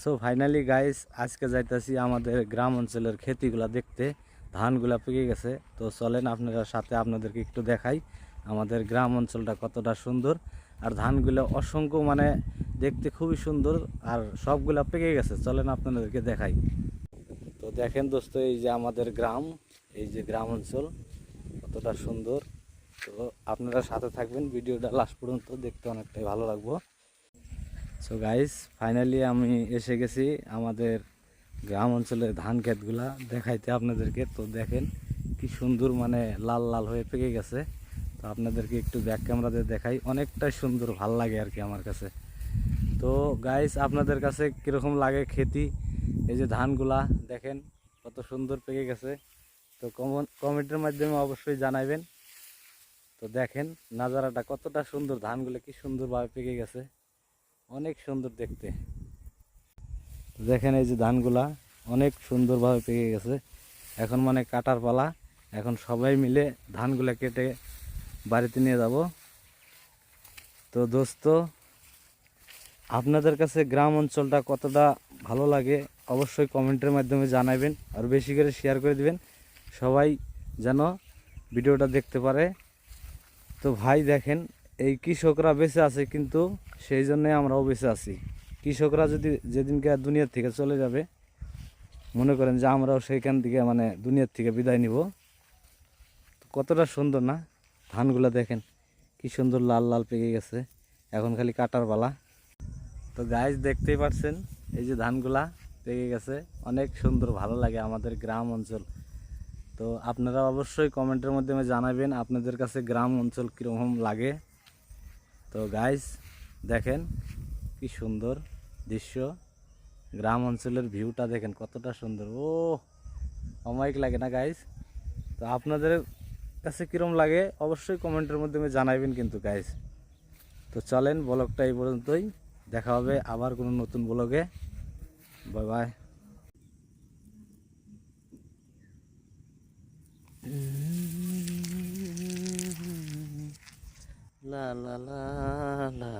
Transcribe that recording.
So finally guys আজকে যাইতাছি আমাদের গ্রাম অঞ্চলের ক্ষেতিগুলা দেখতে। ধানগুলা পেকে গেছে, তো চলেন আপনারা সাথে আপনাদেরকে একটু দেখাই আমাদের গ্রাম অঞ্চলটা কতটা সুন্দর। আর ধানগুলো অসংখ্য মানে দেখতে খুবই সুন্দর, আর সবগুলা পেকে গেছে। চলেন আপনাদেরকে দেখাই। তো দেখেন দোস্ত, এই যে আমাদের গ্রাম, এই যে গ্রাম অঞ্চল কতটা সুন্দর। তো আপনারা সাথে থাকবেন, ভিডিওটা লাস্ট পর্যন্ত দেখতে অনেকটাই ভালো লাগবো। সো গাইস ফাইনালি আমি এসে গেছি আমাদের গ্রাম অঞ্চলের ধান ক্ষেতগুলা দেখাইতে আপনাদেরকে। তো দেখেন কি সুন্দর, মানে লাল লাল হয়ে পেকে গেছে। তো আপনাদেরকে একটু ব্যাক ক্যামেরাতে দেখাই, অনেকটাই সুন্দর, ভাল লাগে আর কি আমার কাছে। তো গাইস আপনাদের কাছে কীরকম লাগে খেতি, এই যে ধানগুলা দেখেন কত সুন্দর পেকে গেছে। তো কমেন্টের মাধ্যমে অবশ্যই জানাবেন। তো দেখেন নাজারাটা কতটা সুন্দর, ধানগুলো কি সুন্দরভাবে পেকে গেছে, অনেক সুন্দর দেখতে। দেখেন এই যে ধানগুলা অনেক সুন্দরভাবে পেকে গেছে। এখন মানে কাটার পালা, এখন সবাই মিলে ধানগুলা কেটে বাড়িতে নিয়ে যাব। তো দোস্ত আপনাদের কাছে গ্রাম অঞ্চলটা কতটা ভালো লাগে অবশ্যই কমেন্টের মাধ্যমে জানাবেন, আর বেশি করে শেয়ার করে দিবেন, সবাই যেন ভিডিওটা দেখতে পারে। তো ভাই দেখেন এই কৃষকরা বেঁচে আছে, কিন্তু সেই জন্যে আমরাও বেঁচে আছি। কৃষকরা যদি যেদিনকে দুনিয়ার থেকে চলে যাবে, মনে করেন যে আমরাও সেইখান থেকে মানে দুনিয়ার থেকে বিদায় নিব। কতটা সুন্দর না ধানগুলা, দেখেন কি সুন্দর লাল লাল পেকে গেছে, এখন খালি কাটার পালা। তো গাইস দেখতেই পাচ্ছেন এই যে ধানগুলা পেকে গেছে, অনেক সুন্দর, ভালো লাগে আমাদের গ্রাম অঞ্চল। তো আপনারা অবশ্যই কমেন্টের মাধ্যমে জানাবেন আপনাদের কাছে গ্রাম অঞ্চল কীরকম লাগে। তো গাইস দেখেন কি সুন্দর দৃশ্য, গ্রাম অঞ্চলের ভিউটা দেখেন কতটা সুন্দর। ও অমায়িক লাগে না গাইস? তো আপনাদের কাছে কীরকম লাগে অবশ্যই কমেন্টের মাধ্যমে জানাবেন কিন্তু গাইস। তো চলেন ব্লগটা এই পর্যন্তই, দেখা হবে আবার কোনো নতুন ব্লগে। Bye bye. লা লা লা লা।